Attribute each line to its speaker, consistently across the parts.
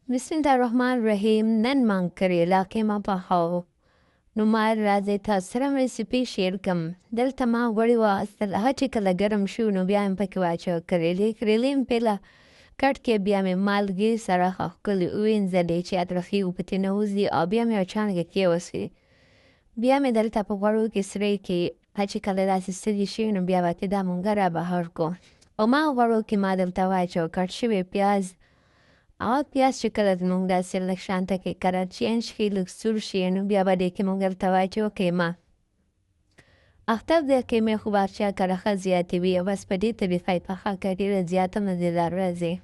Speaker 1: بسم الله الرحمن الرحیم. نن من کریلا قیمه پخوو. نو ما راځئ تاسو سره مې ریسیپي شیر کړم. دلته ما غوړي واخیستل، هغه چې کله ګرم شو نو بیا مې پکې واچوه کریلې مې پهله کټ کې، بیا مې مالګې سره ښکلې ووینځلې چې اطرافي اوبه نه وځي، او بیا مې اچانګې کېوسي. بیا مې دلته په غوړو کې سرې کې چې کله داسې ستړي شي نو بیا به دا مونږ را بهر کو. او ما غوړو کې ما دلته واچوه کټ شوی پیاز. او پیاز چې کله مونږ داسې لږ شانته کې کلر چینج کړي، لږ سور شي، نو بیا به دې کې مونږ دلته واچوو قیمه. اختر د قیمې خو بارچه کله ښه زیاتې وي، او بس په دې طریقه یې پخه کړه، ډېره زیاته مزېدار راځي.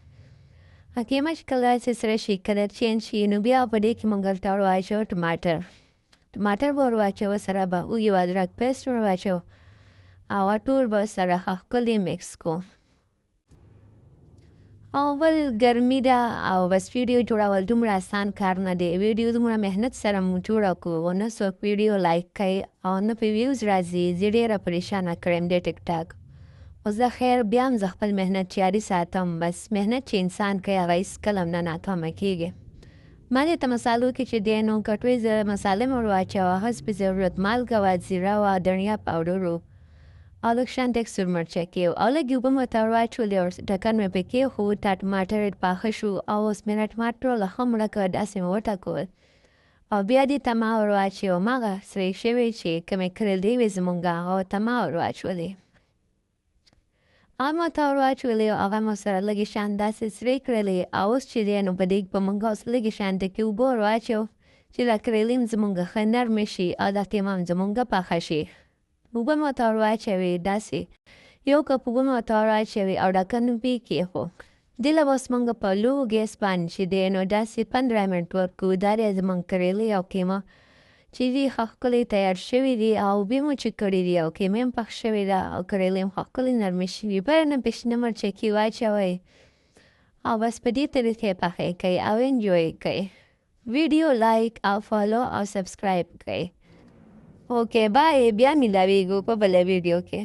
Speaker 1: قیمه چې کله داسې سره شي، کلر چینج شي، نو بیا په دې کې مونږ دلته ور واچوو ټماټر به ور واچوو، سره به یو ادرک پیسټ ور واچوو، او ټول به سره ښه ښکلي میکس کو. اول ګرمي ده او بس ویډیو جوړول دومره آسان کار نه دی. ویډیو دومره محنت سره مو جوړه کړو، نه څوک ویډیو لایک کوي او نه پې ویوز راځي. زه ډېره پریشانه کړی یم د ټیک ټاک. خو زه خیر بیا هم زه خپل محنت جاري ساتم. بس محنت چې انسان کوي هغه هېڅکله هم نه ناکامه کېږي. ما دې ته مسالو کې چې دی نو کټوۍ زه مسالې مې ور واچوه، حسب ضرورت مالګه وه، زیره وه، دڼیا پاوډر و، او لږ شان ډېر سور مرچکې و، او لږ اوبه مې ورته ور واچولې، او ډکن مې پرې کېښود. ټماټر پاخه شو، او اوس مې ټماټر ټوله ښه مړه کړه، داسې مې وټکول. او بیا دې ته ما ور واچوه هماغه سرې شوې چې کومې کریلې وې زمونږ، هغه ورته ما ور واچولې. هغه مې ورته ور واچولې، او هغه مې ورسره لږې شان داسې سرې کړلې. او اوس چې دی نو په دې به مونږ اوس لږې شانته کې اوبه ور واچوو چې دا کریلې هم زمونږ ښه نرمې شي، او دا قیمه هم زمونږ پخه شي. اوبه مې ورته ور واچوې، داسې یو کپ اوبه مې ورته ور واچوې، او ډکن مې پرې کېښود. دې له به اوس مونږ په لو ګیس باندې چې دی نو داسې 15 منټ ورکړو. دا دی زمونږ کریلې او قیمه چې دي ښه ښکلې تیار شوي دي، او اوبه مو چې کړي دي، او قیمې هم پخ شوې ده، او کریلې هم ښه ښکلې نرمې شوي. بیا نه پې شنه مرچکې واچوئ، او بس په دې طریقې پخې کوئ او انجوی کوئ. ویډیو لایک او فالو او سبسکرایب کوئ. اوکې بای، بیا ملاویږو په بله ویډیو کې.